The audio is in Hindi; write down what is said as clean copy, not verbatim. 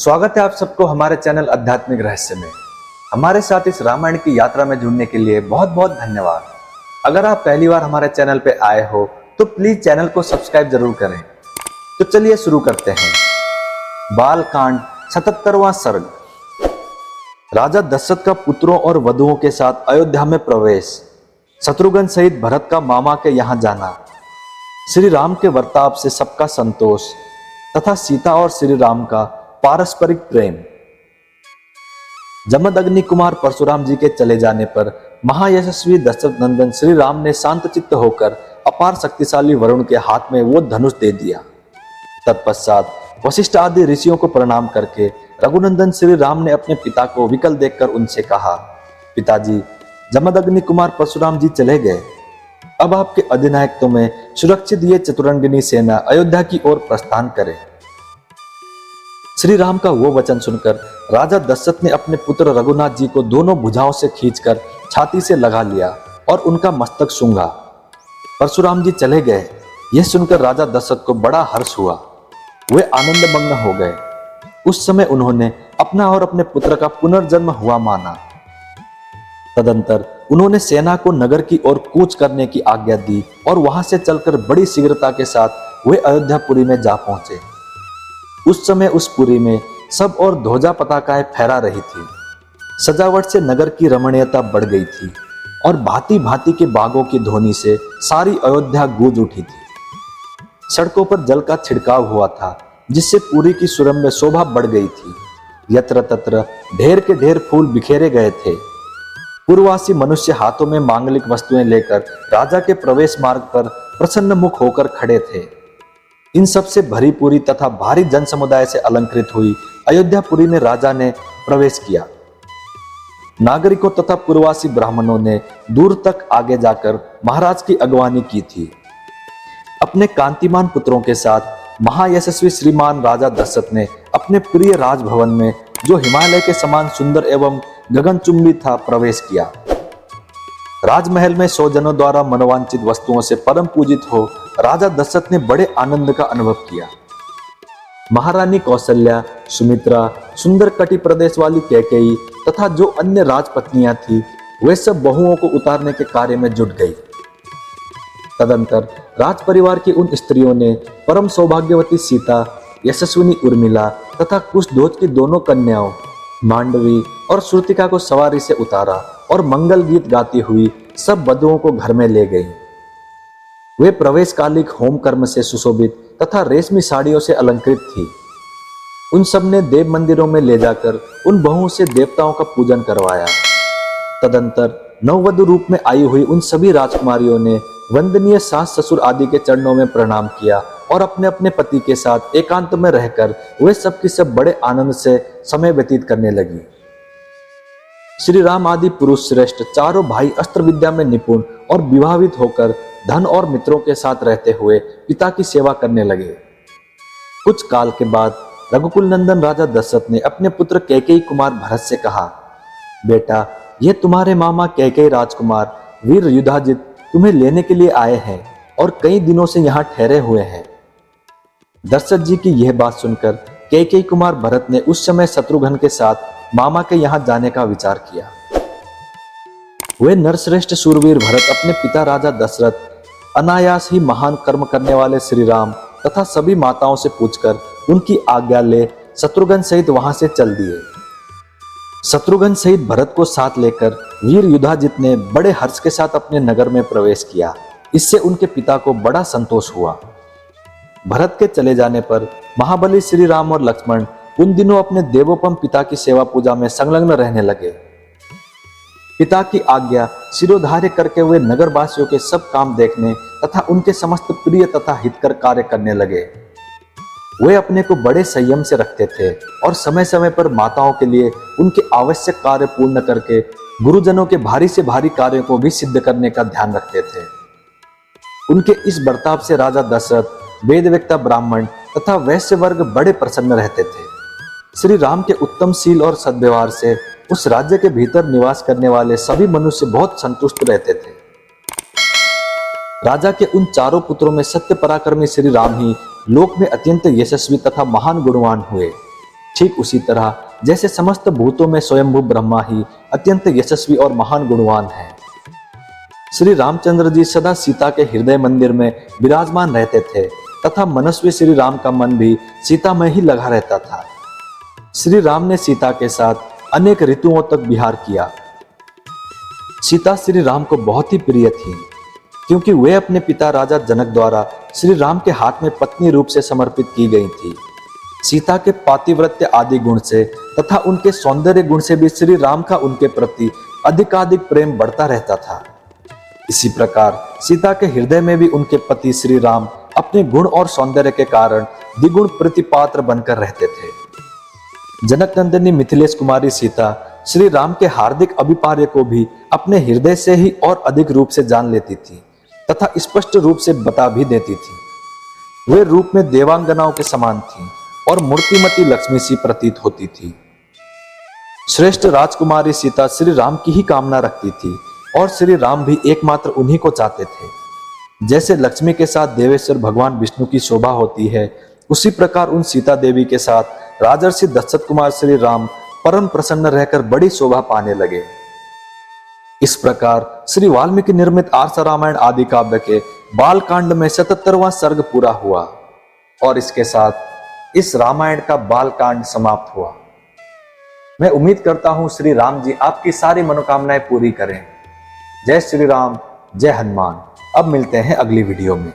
स्वागत है आप सबको हमारे चैनल आध्यात्मिक रहस्य में। हमारे साथ इस रामायण की यात्रा में जुड़ने के लिए बहुत बहुत धन्यवाद। अगर आप पहली बार हमारे चैनल पे आए हो तो प्लीज चैनल को सब्सक्राइब जरूर करें। तो चलिए शुरू करते हैं। बालकांड 77वां सर्ग। राजा दशरथ का पुत्रों और वधुओं के साथ अयोध्या में प्रवेश, शत्रुघ्न सहित भरत का मामा के यहाँ जाना, श्री राम के वर्ताव से सबका संतोष तथा सीता और श्री राम का पारस्परिक प्रेम। जमदग्नि कुमार परशुराम जी के चले जाने पर महायशस्वी दशरथ नंदन श्री राम ने शांत चित्त होकर अपार शक्तिशाली वरुण के हाथ में वो धनुष दे दिया। तत्पश्चात वशिष्ठ आदि ऋषियों को प्रणाम करके रघुनंदन श्री राम ने अपने पिता को विकल देखकर उनसे कहा, पिताजी, जमदग्नि कुमार परशुराम जी चले गए। अब आपके अधिनायकत्व में सुरक्षित ये चतुरंगिनी सेना अयोध्या की ओर प्रस्थान करे। श्री राम का वो वचन सुनकर राजा दशरथ ने अपने पुत्र रघुनाथ जी को दोनों भुजाओं से खींचकर छाती से लगा लिया और उनका मस्तक सूंघा। परशुराम जी चले गए, यह सुनकर राजा दशरथ को बड़ा हर्ष हुआ। वे आनंदमग्न हो गए। उस समय उन्होंने अपना और अपने पुत्र का पुनर्जन्म हुआ माना। तदंतर उन्होंने सेना को नगर की ओर कूच करने की आज्ञा दी और वहां से चलकर बड़ी शीघ्रता के साथ वे अयोध्यापुरी में जा पहुंचे। उस समय उस पुरी में सब और ध्वजा पताकाएं फहरा रही थी। सजावट से नगर की रमणीयता बढ़ गई थी और भांति भांति के बागों की ध्वनि से सारी अयोध्या गूंज उठी थी। सड़कों पर जल का छिड़काव हुआ था, जिससे पुरी की सुरम्य शोभा बढ़ गई थी। यत्र तत्र ढेर के ढेर फूल बिखेरे गए थे। पूर्ववासी मनुष्य हाथों में मांगलिक वस्तुएं लेकर राजा के प्रवेश मार्ग पर प्रसन्न मुख होकर खड़े थे। इन सब से भरी पूरी तथा भारी जन समुदाय से अलंकृत हुई अयोध्यापुरी में राजा ने प्रवेश किया। नागरिकों तथा पूर्ववासी ब्राह्मणों ने दूर तक आगे जाकर महाराज की अगवानी की थी। अपने कांतिमान पुत्रों के साथ महायशस्वी श्रीमान राजा दशरथ ने अपने प्रिय राजभवन में, जो हिमालय के समान सुंदर एवं गगनचुंबी था, प्रवेश किया। राजमहल में 100 जनों द्वारा मनोवांछित वस्तुओं से परम पूजित हो राजा दशरथ ने बड़े आनंद का अनुभव किया। महारानी कौशल्या, सुमित्रा, सुंदर कटि प्रदेश वाली कैकेयी तथा जो अन्य राजपत्नियां थी, वे सब बहुओं को उतारने के कार्य में जुट गई। तदंतर राज परिवार की उन स्त्रियों ने परम सौभाग्यवती सीता, यशस्विनी उर्मिला तथा कुशध्वज की दोनों कन्याओं मांडवी और श्रुतिका को सवारी से उतारा और मंगल गीत गाती हुई सब वधुओं को घर में ले गई। वे प्रवेश कालिक होम कर्म से सुशोभित तथा रेशमी साड़ियों से अलंकृत थी। उन सब ने देव मंदिरों में ले जाकर उन बहुओं से देवताओं का पूजन करवाया। तदंतर नववधु रूप में आई हुई उन सभी राजकुमारियों ने वंदनीय सास ससुर आदि के चरणों में प्रणाम किया और अपने अपने पति के साथ एकांत में रहकर वे सब की सब बड़े आनंद से समय व्यतीत करने लगी। श्री राम आदि पुरुष श्रेष्ठ चारों भाई अस्त्र विद्या में निपुण और विवाहित होकर धन और मित्रों के साथ रहते हुए पिता की सेवा करने लगे। कुछ काल के बाद रघुकुल नंदन राजा दशरथ ने अपने पुत्र कैकेयी कुमार भरत से कहा, बेटा, ये तुम्हारे मामा कैकेयी राजकुमार वीर युधाजित तुम्हें लेने के लिए आए हैं और कई दिनों से यहाँ ठहरे हुए हैं। दशरथ जी की यह बात सुनकर कैकेयी कुमार भरत ने उस समय शत्रुघ्न के साथ मामा के यहाँ जाने का विचार किया। वे नरश्रेष्ठ शूरवीर भरत अपने पिता राजा दशरथ, अनायास ही महान कर्म करने वाले श्री राम तथा सभी माताओं से पूछकर उनकी आज्ञा ले शत्रुघ्न सहित वहां से चल दिए। शत्रुघ्न सहित भरत को साथ लेकर वीर युधाजित ने बड़े हर्ष के साथ अपने नगर में प्रवेश किया। इससे उनके पिता को बड़ा संतोष हुआ। भरत के चले जाने पर महाबली श्री राम और लक्ष्मण उन दिनों अपने देवोपम पिता की सेवा पूजा में संलग्न रहने लगे। पिता की आज्ञा शिरोधार्य करके वे नगरवासियों के सब काम देखने तथा उनके समस्त प्रिय तथा हितकर कार्य करने लगे। वे अपने को बड़े संयम से रखते थे और समय समय पर माताओं के लिए उनके आवश्यक कार्य पूर्ण करके गुरुजनों के भारी से भारी कार्यों को भी सिद्ध करने का ध्यान रखते थे। उनके इस बर्ताव से राजा दशरथ, वेदवेत्ता ब्राह्मण तथा वैश्य वर्ग बड़े प्रसन्न रहते थे। श्री राम के उत्तम शील और सद्व्यवहार से उस राज्य के भीतर निवास करने वाले सभी मनुष्य बहुत संतुष्ट रहते थे। राजा के उन चारों पुत्रों में सत्य पराक्रमी श्री राम ही लोक में अत्यंत यशस्वी तथा महान गुणवान हुए। ठीक उसी तरह जैसे समस्त भूतों में स्वयंभू ब्रह्मा ही अत्यंत यशस्वी और महान गुणवान है। श्री रामचंद्र जी सदा सीता के हृदय मंदिर में विराजमान रहते थे तथा मनस्वी श्री राम का मन भी सीता में ही लगा रहता था। श्री राम ने सीता के साथ अनेक ऋतुओं तक विहार किया। सीता श्री राम को बहुत ही प्रिय थी क्योंकि वे अपने पिता राजा जनक द्वारा श्री राम के हाथ में पत्नी रूप से समर्पित की गई थी। सीता के पातिव्रत्य आदि गुण से तथा उनके सौंदर्य गुण से भी श्री राम का उनके प्रति अधिकाधिक प्रेम बढ़ता रहता था। इसी प्रकार सीता के हृदय में भी उनके पति श्री राम अपने गुण और सौंदर्य के कारण द्विगुण प्रतिपात्र बनकर रहते थे। जनक नंदिनी मिथिलेश कुमारी सीता श्री राम के हार्दिक अभिप्राय को भी अपने हृदय से ही और अधिक रूप से जान लेती थी तथा स्पष्ट रूप से बता भी देती थी। वे रूप में देवांगनाओं के समान थी और मूर्तिमती लक्ष्मी सी प्रतीत होती थी। श्रेष्ठ राजकुमारी सीता श्री राम की ही कामना रखती थी और श्री राम भी एकमात्र उन्हीं को चाहते थे। जैसे लक्ष्मी के साथ देवेश्वर भगवान विष्णु की शोभा होती है, उसी प्रकार उन सीता देवी के साथ राजर्षि दशरथ कुमार श्री राम परम प्रसन्न रहकर बड़ी शोभा पाने लगे। इस प्रकार श्री वाल्मीकि निर्मित आर्ष रामायण आदि काव्य के बाल कांड में 77वां सर्ग पूरा हुआ और इसके साथ इस रामायण का बाल कांड समाप्त हुआ। मैं उम्मीद करता हूं श्री राम जी आपकी सारी मनोकामनाएं पूरी करें। जय श्री राम, जय हनुमान। अब मिलते हैं अगली वीडियो में।